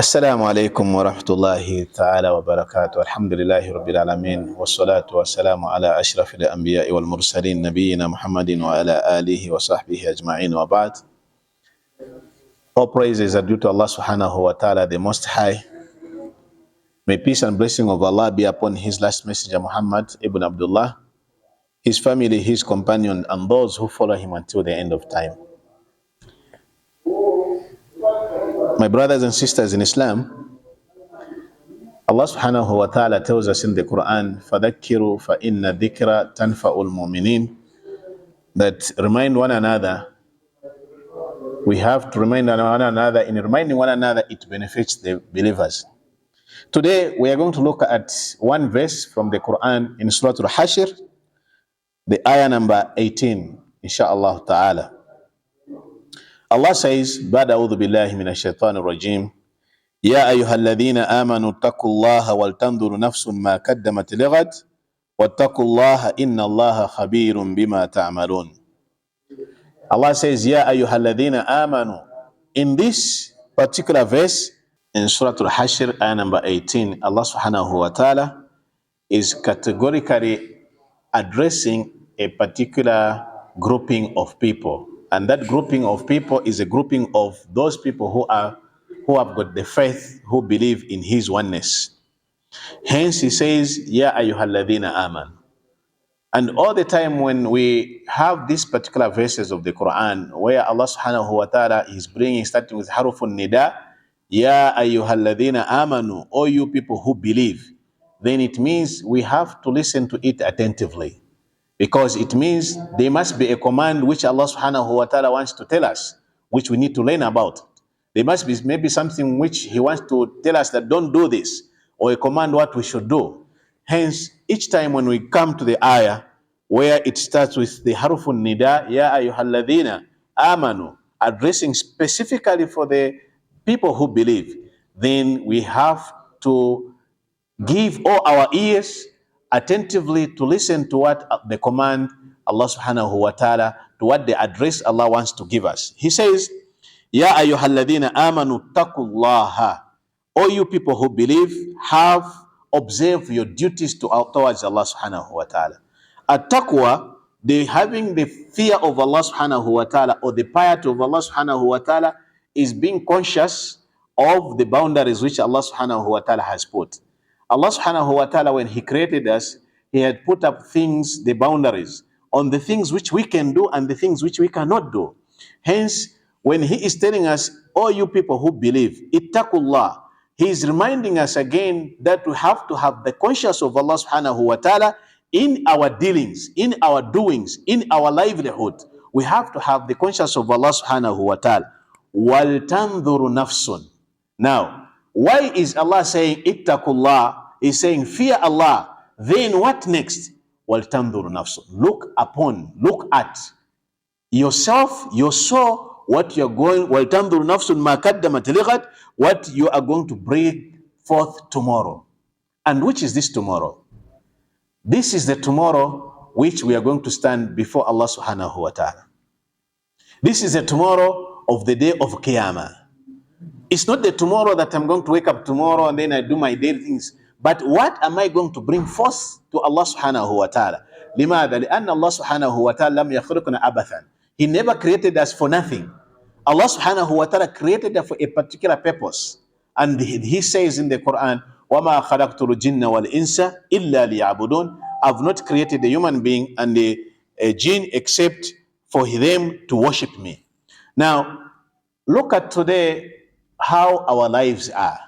السلام عليكم ورحمة الله تعالى وبركاته. الحمد لله رب العالمين والصلاة والسلام على أشرف الأنبياء والمرسلين نبينا محمد وعلى آله وصحبه أجمعين وبعد. All praises are due to Allah subhanahu wa ta'ala, the Most High. May peace and blessing of Allah be upon His last messenger Muhammad ibn Abdullah, his family, his companion, and those who follow him until the end of time. My brothers and sisters in Islam, Allah subhanahu wa ta'ala tells us in the Quran, فَذَكِّرُوا فَإِنَّ الذِّكْرَ تَنْفَعُ الْمُؤْمِنِينَ, that remind one another. We have to remind one another. In reminding one another, it benefits the believers. Today, we are going to look at one verse from the Quran in suratul Hashir, the ayah number 18, inshaAllah ta'ala. Allah says, بَعْدَ أَعُوذُ بِاللَّهِ مِنَ الشَّيْطَانِ الرَّجِيمِ يا أيها الذين آمنوا اتقوا الله ولتنظر نفس ما قدمت لغد واتقوا الله إن الله خبير بما تعملون. Allah says, يا أيها الذين آمنوا. In this particular verse in Surah Al-Hashir, ayah number 18, Allah subhanahu wa ta'ala is categorically addressing a particular grouping of people. And that grouping of people is a grouping of those people who have got the faith, who believe in His oneness. Hence He says, Ya ayyuhalladhina aman. And all the time when we have these particular verses of the Quran where Allah subhanahu wa ta'ala is bringing, starting with harufun nida, Ya ayyuhalladhina amanu, all you people who believe, then it means we have to listen to it attentively. Because it means there must be a command which Allah subhanahu wa ta'ala wants to tell us, which we need to learn about. There must be maybe something which He wants to tell us that don't do this, or a command what we should do. Hence, each time when we come to the ayah where it starts with the harufun nida, Ya ayyuhalladhina amanu, addressing specifically for the people who believe, then we have to give all our ears attentively to listen to what the command Allah subhanahu wa ta'ala, to what the address Allah wants to give us. He says, Ya ayyuhalladhina amanu taqullaha. All you people who believe, have observed your duties towards Allah subhanahu wa ta'ala. At-taqwa, the having the fear of Allah subhanahu wa ta'ala, or the piety of Allah subhanahu wa ta'ala, is being conscious of the boundaries which Allah subhanahu wa ta'ala has put. Allah subhanahu wa ta'ala, when He created us, He had put up things, the boundaries, on the things which we can do and the things which we cannot do. Hence, when He is telling us, all you people who believe, ittaqullah, He is reminding us again that we have to have the conscience of Allah subhanahu wa ta'ala in our dealings, in our doings, in our livelihood. We have to have the conscience of Allah subhanahu wa ta'ala. وَلْتَنْظُرُ نَفْسٌ. Now, why is Allah saying ittaqullah? He's saying fear Allah. Then what next? وَلْتَنْظُرُ نَفْسٌ. Look at yourself, your soul, what you're going, وَلْتَنْظُرُ نَفْسٌ مَا قَدَّمَتْ لِغَدٍ, what you are going to bring forth tomorrow. And which is this tomorrow? This is the tomorrow which we are going to stand before Allah subhanahu wa ta'ala. This is the tomorrow of the day of Qiyamah. It's not the tomorrow that I'm going to wake up tomorrow and then I do my daily things. But what am I going to bring forth to Allah subhanahu wa ta'ala? لماذا؟ لأن الله سبحانه وتعالى لم يخلقنا عبثا. He never created us for nothing. Allah subhanahu wa ta'ala created us for a particular purpose. And He says in the Quran, وَمَا خَلَقْتُ الْجِنَّ وَالْإِنسَ إِلَّا لِيَعْبُدُونَ. I've not created the human being and the jinn except for them to worship me. Now, look at today how our lives are.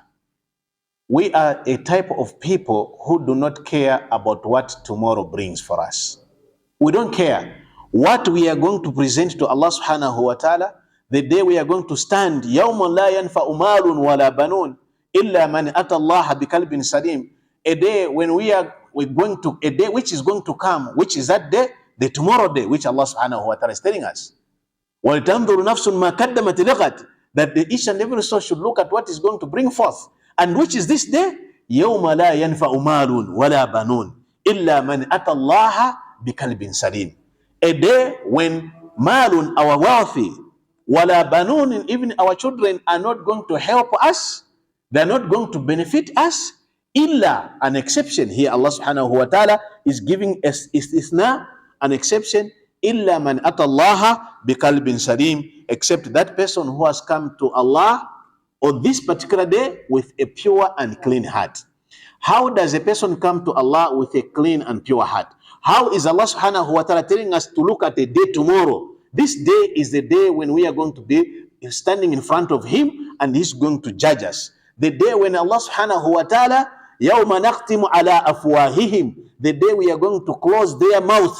We are a type of people who do not care about what tomorrow brings for us. We don't care what we are going to present to Allah subhanahu wa ta'ala the day we are going to stand. يَوْمٌ لَا يَنْفَعُ مَالٌ وَلَا بَنُونَ إِلَّا مَنْ أَتَى اللَّهَ بِقَلْبٍ سَلِيمٍ. A day when we're going to, a day which is going to come, which is that day, the tomorrow day, which Allah subhanahu wa ta'ala is telling us. وَلْتَنْظُرُ نَفْسٌ مَا قَدَّمَتْ لِغَدٍ. That each and every soul should look at what is going to bring forth. And which is this day? يَوْمَ لَا يَنْفَعُ مَالٌ وَلَا بَنُونَ إِلَّا مَنْ أَتَى اللَّهَ بِقَلْبٍ سَلِيمٍ. A day when malun, our wealthy, wala banun, even our children, are not going to help us They're not going to benefit us. Illa, an exception here. Allah subhanahu wa ta'ala is giving us istisna, an exception. Illa man atallaha biqalbin salim, except that person who has come to Allah on this particular day with a pure and clean heart. How does a person come to Allah with a clean and pure heart? How is Allah subhanahu wa ta'ala telling us to look at a day tomorrow? This day is the day when we are going to be standing in front of Him and He's going to judge us. The day when Allah subhanahu wa ta'ala, يَوْمَ نَخْتِمُ عَلَىٰ أَفْوَاهِهِمْ, the day we are going to close their mouth.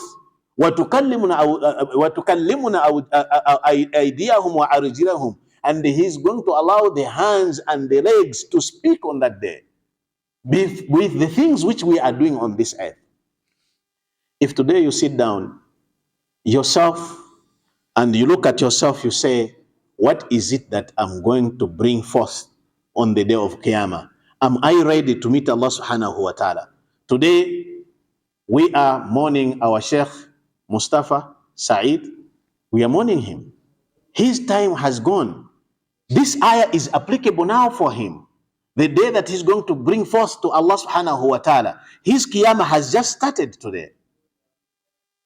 وَتُكَلِّمُنَا أَيْدِيَهُمْ وَأَرْجُلَهُمْ, and He's going to allow the hands and the legs to speak on that day with the things which we are doing on this earth. If today you sit down yourself and you look at yourself, you say, what is it that I'm going to bring forth on the day of Qiyamah? Am I ready to meet Allah subhanahu wa ta'ala? Today, we are mourning our Shaykh Mustafa Saeed. We are mourning him. His time has gone. This ayah is applicable now for him. The day that he's going to bring forth to Allah subhanahu wa ta'ala. His Qiyamah has just started today.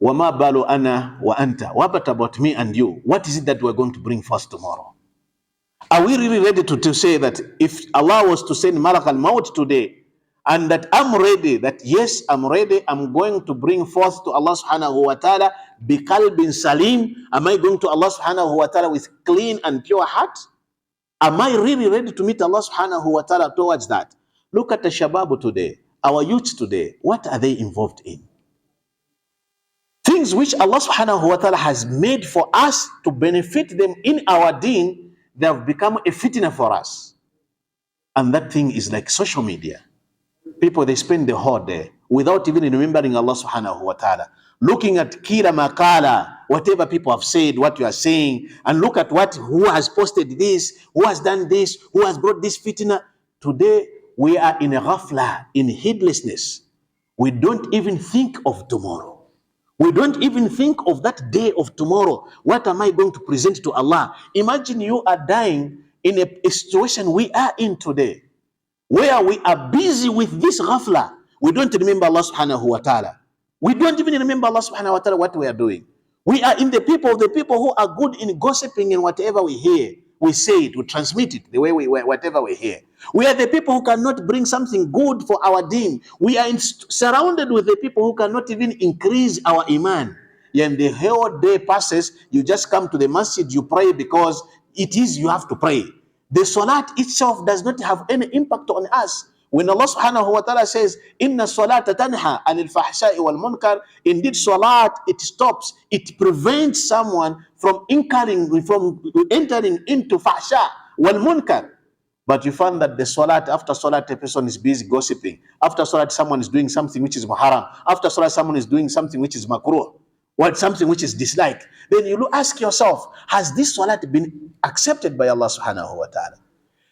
وَمَا بَالُ أَنَا وَأَنْتَ. What about me and you? What is it that we're going to bring forth tomorrow? Are we really ready to say that if Allah was to send Malak al-Maut today, and that I'm ready, that yes, I'm ready, I'm going to bring forth to Allah subhanahu wa ta'ala biqalbin salim, am I going to Allah subhanahu wa ta'ala with clean and pure heart? Am I really ready to meet Allah subhanahu wa ta'ala towards that? Look at the shababu today, our youth today, what are they involved in? Things which Allah subhanahu wa ta'ala has made for us to benefit them in our deen, they have become a fitna for us. And that thing is like social media. People, they spend the whole day without even remembering Allah subhanahu wa ta'ala. Looking at kila makala, whatever people have said, what you are saying, and look at who has posted this, who has done this, who has brought this fitna. Today, we are in a ghafla, in heedlessness. We don't even think of tomorrow. We don't even think of that day of tomorrow. What am I going to present to Allah? Imagine you are dying in a situation we are in today, where we are busy with this ghafla. We don't remember Allah subhanahu wa ta'ala. We don't even remember Allah subhanahu wa ta'ala what we are doing. We are in the people who are good in gossiping and whatever we hear. We say it, we transmit it the way whatever we hear. We are the people who cannot bring something good for our deen. We are surrounded with the people who cannot even increase our iman. And the whole day passes, you just come to the masjid, you pray because it is you have to pray. The salat itself does not have any impact on us. When Allah subhanahu wa ta'ala says, Inna salata tanha anil fahsha'i wal munkar, indeed salat, it stops, it prevents someone from entering into fahsha wal munkar. But you find that the salat, after salat, a person is busy gossiping. After salat, someone is doing something which is haram. After salat, someone is doing something which is makruh. Something which is disliked. Then you ask yourself, has this salat been accepted by Allah subhanahu wa ta'ala?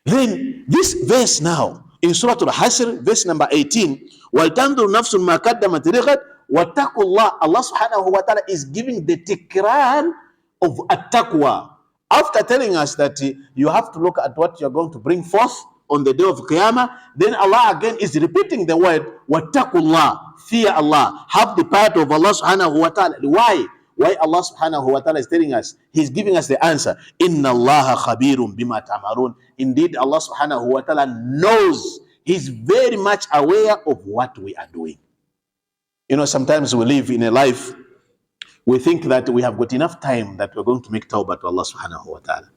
Then this verse now, in suratul Hashir, verse number 18, وَلْتَنْظُرْ نَفْسٌ مَا قَدَّمَتْ لِغَدٍ وَاتَّقُوا اللَّهَ. Allah subhanahu wa ta'ala is giving the tikran of at-taqwa. After telling us that you have to look at what you're going to bring forth on the day of Qiyamah, then Allah again is repeating the word, وَاتَّقُوا اللَّهَ, fear Allah, have the part of Allah subhanahu wa ta'ala. Why? Why Allah subhanahu wa ta'ala is telling us, He's giving us the answer. Inna Allaha khabirun bima ta'marun. Indeed, Allah subhanahu wa ta'ala knows, He's very much aware of what we are doing. You know, sometimes we live in a life, we think that we have got enough time that we're going to make tawbah to Allah subhanahu wa ta'ala.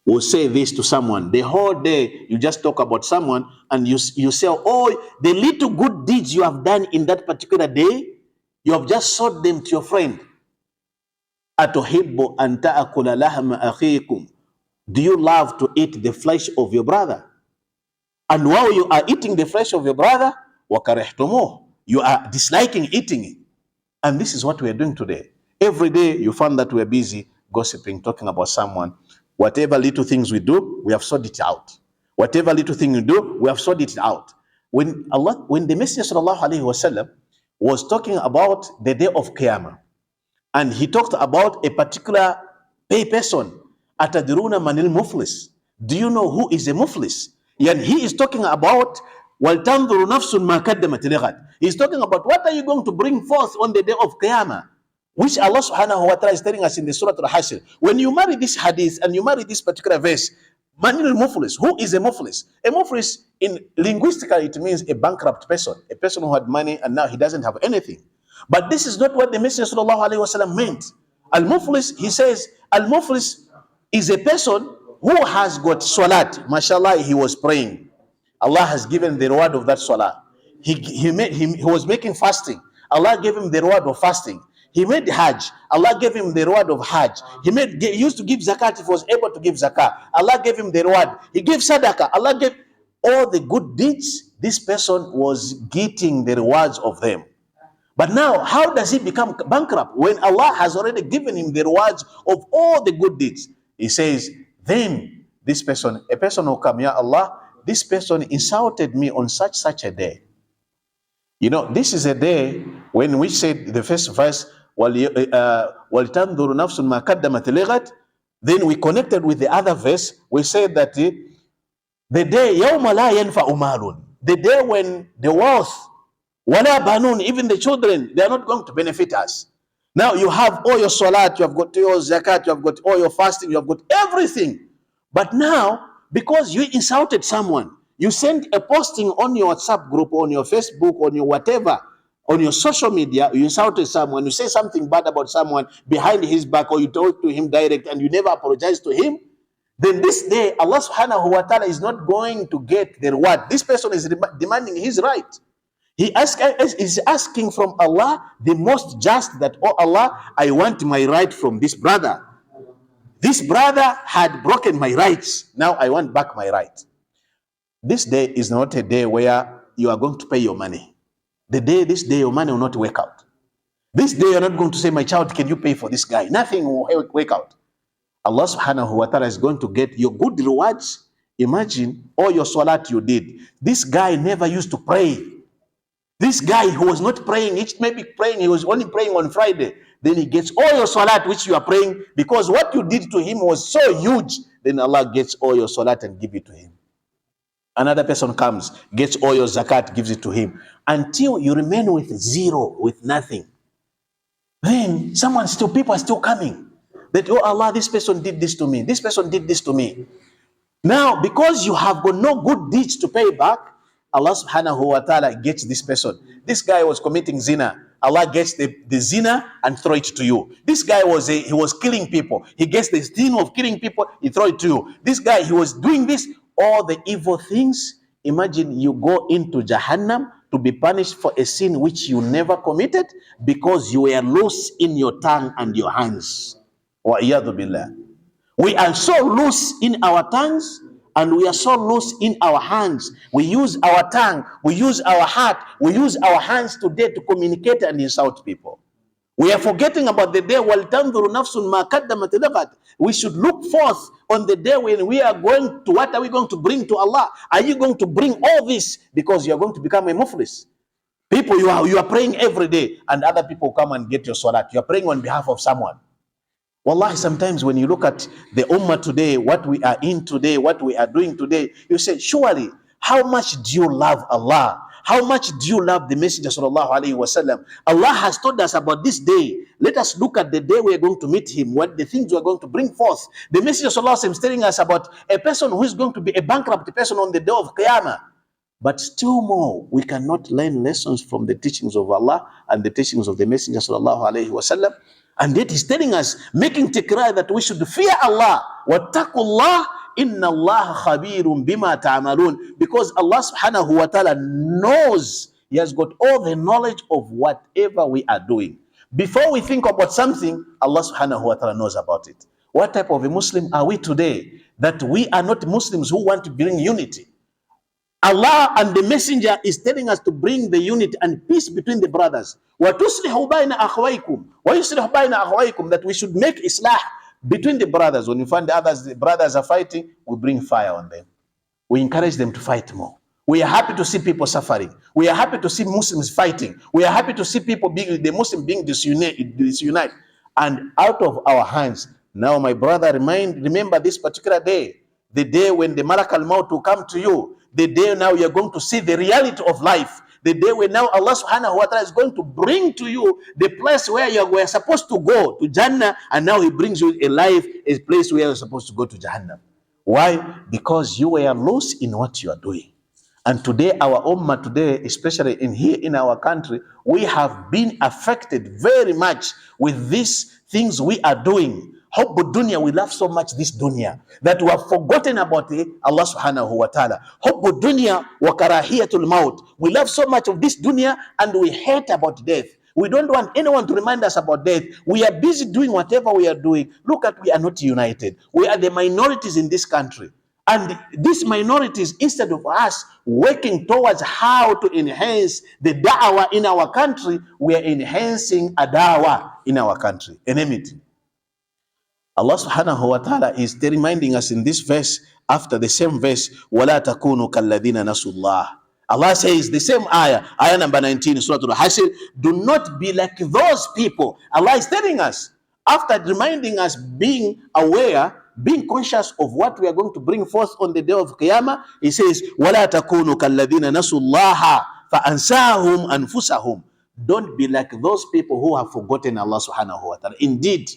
We'll say this to someone. The whole day, you just talk about someone and you say, oh, the little good deeds you have done in that particular day, you have just showed them to your friend. أَتُحِبُّ أَن تَأْكُلَ لَحْمَ أَخِيكُمْ. Do you love to eat the flesh of your brother? And while you are eating the flesh of your brother, وَكَرِهْتُمُوهُ, you are disliking eating it. And this is what we are doing today. Every day you find that we are busy gossiping, talking about someone. Whatever little things we do, we have sorted it out. Whatever little thing we do, we have sorted it out. When the Messenger sallallahu alaihi wasallam was talking about the day of Qiyamah, and he talked about a particular pay person, atadruna manil muflis. Do you know who is a muflis? And he is talking about وَلْتَنْظُرُ نَفْسٌ مَا قَدَّمَتْ لِغَدٍ. He's talking about what are you going to bring forth on the day of Qiyamah, which Allah subhanahu wa ta'ala is telling us in the suratul Hashir. When you marry this hadith and you marry this particular verse, Manil Muflis, who is a Muflis? A Muflis, in linguistically, it means a bankrupt person, a person who had money and now he doesn't have anything. But this is not what the Messenger sallallahu alaihi wasallam meant. Al-Muflis, he says, Al-Muflis is a person who has got salat. Mashallah, he was praying. Allah has given the reward of that salah. He was making fasting. Allah gave him the reward of fasting. He made Hajj. Allah gave him the reward of Hajj. He used to give zakat if he was able to give zakat. Allah gave him the reward. He gave sadaqah. Allah gave all the good deeds. This person was getting the rewards of them. But now, how does he become bankrupt when Allah has already given him the rewards of all the good deeds? He says, then this person, a person will come, Ya Allah, this person insulted me on such a day. You know, this is a day when we said the first verse, وَلْتَنْظُرُ نَفْسٌ مَا قَدَّمَتْ لِغَدٍ. Then we connected with the other verse. We said that the day يَوْمَ لَا يَنْفَعُ مَالٌ, the day when the wealth, وَلَا بَنُونَ, even the children, they are not going to benefit us. Now you have all your salat, you have got your zakat, you have got all your fasting, you have got everything. But now, because you insulted someone, you send a posting on your WhatsApp group, on your Facebook, on your whatever, on your social media, you insulted someone, you say something bad about someone behind his back, or you talk to him direct and you never apologize to him, then this day, Allah subhanahu wa ta'ala is not going to get the reward. This person is demanding his right. He is asking from Allah, the most just, that, oh Allah, I want my right from this brother. This brother had broken my rights. Now I want back my right. This day is not a day where you are going to pay your money. This day, your money will not work out. This day, you're not going to say, my child, can you pay for this guy? Nothing will work out. Allah subhanahu wa ta'ala is going to get your good rewards. Imagine all your salat you did. This guy never used to pray. This guy who was not praying, he was only praying on Friday. Then he gets all your salat which you are praying, because what you did to him was so huge. Then Allah gets all your salat and give it to him. Another person comes, gets all your zakat, gives it to him, until you remain with zero, with nothing. Then people are still coming. That, oh Allah, this person did this to me. This person did this to me. Now, because you have got no good deeds to pay back, Allah subhanahu wa ta'ala gets this person. This guy was committing zina. Allah gets the zina and throw it to you. This guy he was killing people. He gets the sin of killing people, he throw it to you. This guy, he was doing this, all the evil things. Imagine you go into Jahannam to be punished for a sin which you never committed, because you were loose in your tongue and your hands. Wa iyadhu billah. We are so loose in our tongues, and we are so loose in our hands. We use our tongue, we use our heart, we use our hands today to communicate and insult people. We are forgetting about the day, وَلْتَنْظُرُ نَفْسٌ مَا قَدَّمَتْ لِغَدٍ. We should look forth on the day when we are going to, what are we going to bring to Allah? Are you going to bring all this because you are going to become a muflis? People, you are praying every day, and other people come and get your salat. You are praying on behalf of someone. Wallahi, sometimes when you look at the ummah today, what we are in today, what we are doing today, you say, surely, how much do you love Allah? How much do you love the Messenger sallallahu alaihi wasallam? Allah has told us about this day. Let us look at the day we are going to meet him, what the things we are going to bring forth. The Messenger sallallahu alaihi wasallam is telling us about a person who is going to be a bankrupt person on the day of Qiyamah. But still more, we cannot learn lessons from the teachings of Allah and the teachings of the Messenger sallallahu alaihi wasallam. And yet he's telling us, making tikrar, that we should fear Allah. وَاتَّقُوا inna Allah khabirun bima ta'amalun, because Allah subhanahu wa ta'ala knows, he has got all the knowledge of whatever we are doing. Before we think about something, Allah subhanahu wa ta'ala knows about it. What type of a Muslim are we today, that we are not Muslims who want to bring unity? Allah and the Messenger is telling us to bring the unity and peace between the brothers. وَتُصْلِحُ بَيْنَ أَخْوَيْكُمْ وَيُصْلِحُ بَيْنَ أَخْوَيْكُمْ, that we should make islah between the brothers. When you find the brothers are fighting, we bring fire on them. We encourage them to fight more. We are happy to see people suffering. We are happy to see Muslims fighting. We are happy to see the Muslim being disunited. And out of our hands, now my brother, remember this particular day, the day when the Malak al-Maut will come to you, the day now you're going to see the reality of life, the day when now Allah subhanahu wa ta'ala is going to bring to you the place where you were supposed to go to Jannah, and now He brings you a life, a place where you're supposed to go to Jahannam. Why? Because you were lost in what you are doing. And today, our ummah today, especially in here in our country, we have been affected very much with these things we are doing. Hubbu dunya, we love so much this dunya that we have forgotten about it, Allah subhanahu wa ta'ala. Hubbu dunya wa karahiyatul maut. We love so much of this dunya and we hate about death. We don't want anyone to remind us about death. We are busy doing whatever we are doing. Look at, we are not united. We are the minorities in this country. And these minorities, instead of us working towards how to enhance the da'wah in our country, we are enhancing a da'wah in our country, enmity. Allah subhanahu wa ta'ala is reminding us in this verse, after the same verse, وَلَا تَكُونُوا كَالَّذِينَ نَسُوا اللَّهِ. Allah says, the same ayah number 19, suratul Hashir, do not be like those people. Allah is telling us, after reminding us, being aware, being conscious of what we are going to bring forth on the day of Qiyamah, He says, وَلَا تَكُونُوا كَالَّذِينَ نَسُوا اللَّهَ فَأَنْسَاهُمْ أَنفُسَهُمْ. Don't be like those people who have forgotten Allah subhanahu wa ta'ala. Indeed,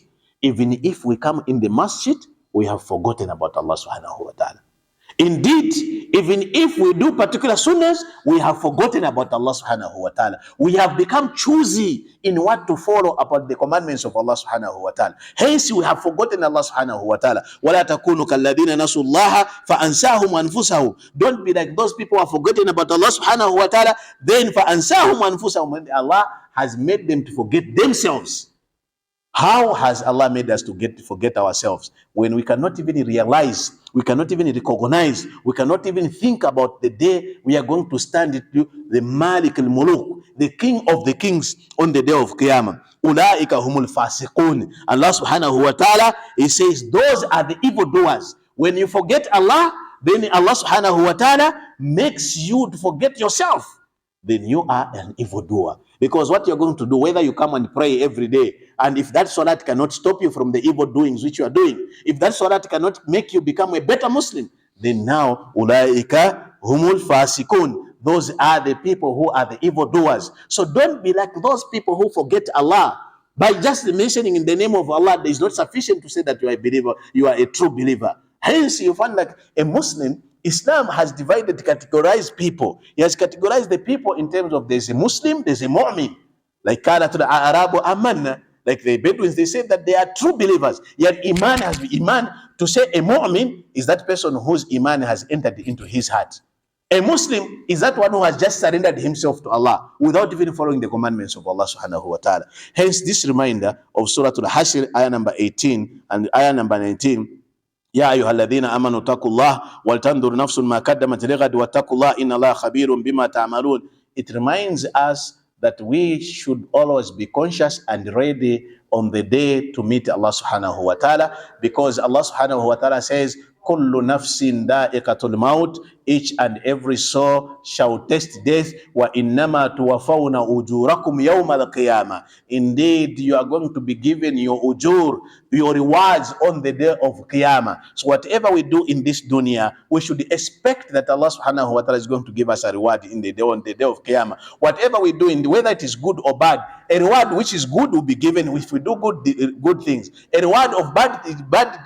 even if we come in the masjid, we have forgotten about Allah subhanahu wa ta'ala. Indeed, even if we do particular sunnahs, we have forgotten about Allah subhanahu wa ta'ala. We have become choosy in what to follow about the commandments of Allah subhanahu wa ta'ala. Hence, we have forgotten Allah subhanahu wa ta'ala. وَلَا تَكُونُوا كَالَّذِينَ نَسُوا اللَّهَ فَأَنْسَاهُمْ أَنفُسَهُم. Don't be like those people who have forgotten about Allah subhanahu wa ta'ala, then فَأَنْسَاهُمْ أَنفُسَهُم. When Allah has made them to forget themselves. How has Allah made us to forget ourselves when we cannot even realize, we cannot even recognize, we cannot even think about the day we are going to stand to the Malik al-Muluk, the King of the Kings, on the day of Qiyamah. Ulaika humul fasiqun. Allah subhanahu wa ta'ala, He says, those are the evildoers. When you forget Allah, then Allah subhanahu wa ta'ala makes you to forget yourself. Then you are an evildoer. Because what you're going to do, whether you come and pray every day, and if that salat cannot stop you from the evil doings which you are doing, if that salat cannot make you become a better Muslim, then now, ulaika humul fasikun. Those are the people who are the evildoers. So don't be like those people who forget Allah. By just mentioning in the name of Allah, it is not sufficient to say that you are a believer, you are a true believer. Hence, you find like a Muslim, Islam has divided, categorized people. He has categorized the people in terms of there's a Muslim, there's a Mu'min. Like Kala to the Arabu Amanna, like the Bedouins, they say that they are true believers. Yet Iman has been Iman. To say a Mu'min is that person whose Iman has entered into his heart. A Muslim is that one who has just surrendered himself to Allah without even following the commandments of Allah subhanahu wa ta'ala. Hence, this reminder of suratul Hashir, ayah number 18 and ayah number 19. يا أيها الذين آمنوا اتقوا الله ولتنظر نفس ما قدمت لغد واتقوا الله إن الله خبير بما تعملون. It reminds us that we should always be conscious and ready on the day to meet Allah subhanahu wa ta'ala, because Allah subhanahu wa ta'ala says, kullu nafsin da'iqatul maut, each and every soul shall taste death, wa innama tuwafawna ujurakum yawma al-qiyamah. Indeed, you are going to be given your ujur, your rewards on the day of Qiyamah. So whatever we do in this dunya, we should expect that Allah subhanahu wa ta'ala is going to give us a reward on the day of Qiyamah. Whatever we do, whether it is good or bad, a reward which is good will be given if we do good things. A reward of bad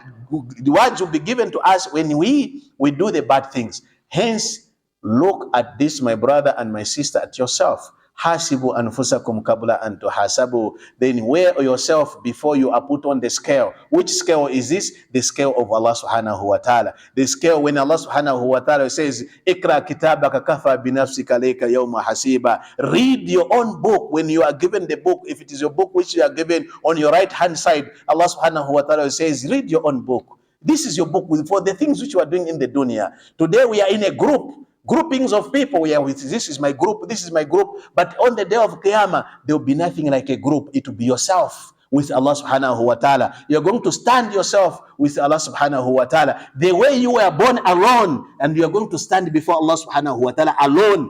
rewards will be given to us when we do the bad things. Hence, look at this, my brother and my sister, at yourself. Hasibu anfusakum kabla an tuhasabu. Then weigh yourself before you are put on the scale. Which scale is this? The scale of Allah subhanahu wa ta'ala. The scale when Allah subhanahu wa ta'ala says, Ikra kitabaka kafa binafsika alayka yawma hasiba. Read your own book. When you are given the book, if it is your book which you are given on your right hand side, Allah subhanahu wa ta'ala says, read your own book. This is your book for the things which you are doing in the dunya. Today we are in a groupings of people. We are with, this is my group, this is my group. But on the day of Qiyamah, there will be nothing like a group. It will be yourself with Allah subhanahu wa ta'ala. You're going to stand yourself with Allah subhanahu wa ta'ala. The way you were born alone, and you're going to stand before Allah subhanahu wa ta'ala alone.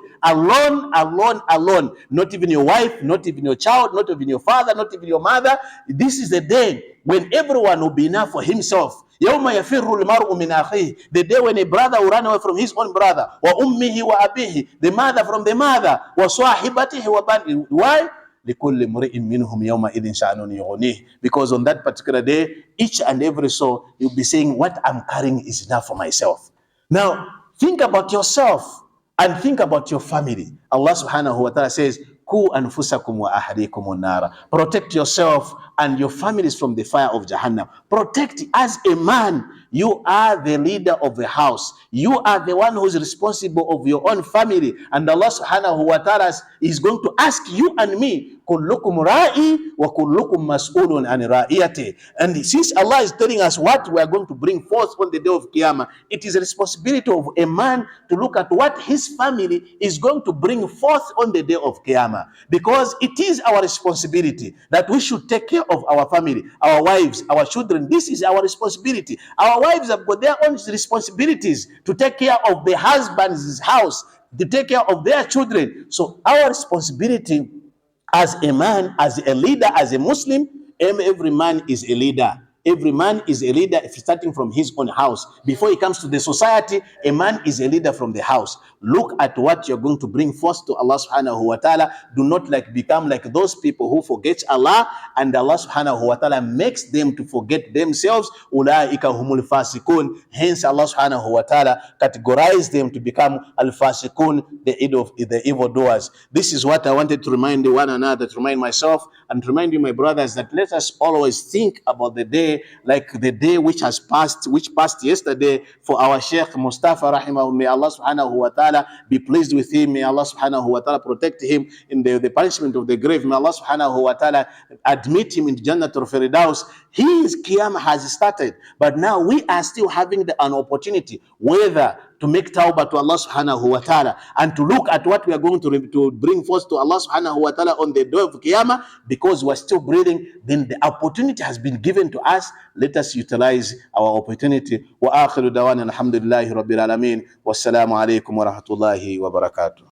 Not even your wife, not even your child, not even your father, not even your mother. This is the day when everyone will be enough for himself. يَوْمَ يَفِرُّ الْمَرْءُ مِنْ أَخِيهِ, the day when a brother will run away from his own brother. وَأُمِّهِ وَأَبِيهِ, the mother from the mother. وَصَاحِبَتِهِ وَبَنِهِ. Why? لِكُلِّ امْرِئٍ مِّنْهُمْ يَوْمَئِذٍ شَأْنٌ يُغْنِيهِ, because on that particular day, each and every soul will be saying, what I'm carrying is enough for myself. Now, think about yourself and think about your family. Allah subhanahu wa ta'ala says, Ku anfusakum wa ahlikum nara. Protect yourself and your families from the fire of Jahannam. Protect. As a man, you are the leader of the house. You are the one who is responsible of your own family. And Allah subhanahu wa ta'ala is going to ask you and me, kullukum ra'i wa kullukum mas'ulun an ra'iyati. And since Allah is telling us what we are going to bring forth on the day of Qiyamah, it is a responsibility of a man to look at what his family is going to bring forth on the day of Qiyamah. Because it is our responsibility that we should take care of our family, our wives, our children. This is our responsibility. Our wives have got their own responsibilities to take care of the husband's house, to take care of their children. So our responsibility as a man, as a leader, as a Muslim, every man is a leader. Every man is a leader starting from his own house. Before he comes to the society, a man is a leader from the house. Look at what you're going to bring forth to Allah subhanahu wa ta'ala. Do not become like those people who forget Allah, and Allah subhanahu wa ta'ala makes them to forget themselves. Ulaika humul fasikun. Hence Allah subhanahu wa ta'ala categorize them to become al-fasikun, the evildoers. This is what I wanted to remind one another, to remind myself, and to remind you, my brothers, that let us always think about the day, like the day which passed yesterday, for our Shaykh Mustafa rahimahullah. May Allah subhanahu wa ta'ala be pleased with him. May Allah subhanahu wa ta'ala protect him in the punishment of the grave. May Allah subhanahu wa ta'ala admit him into Jannatul Firdaus. His Qiyamah has started, but now we are still having an opportunity, whether to make tawbah to Allah subhanahu wa ta'ala and to look at what we are going to bring forth to Allah subhanahu wa ta'ala on the day of Qiyamah, because we're still breathing. Then the opportunity has been given to us. Let us utilize our opportunity. Wa akhiru dawana alhamdulillahi rabbil alamin. Wassalamu alaikum wa rahmatullahi wa barakatuh.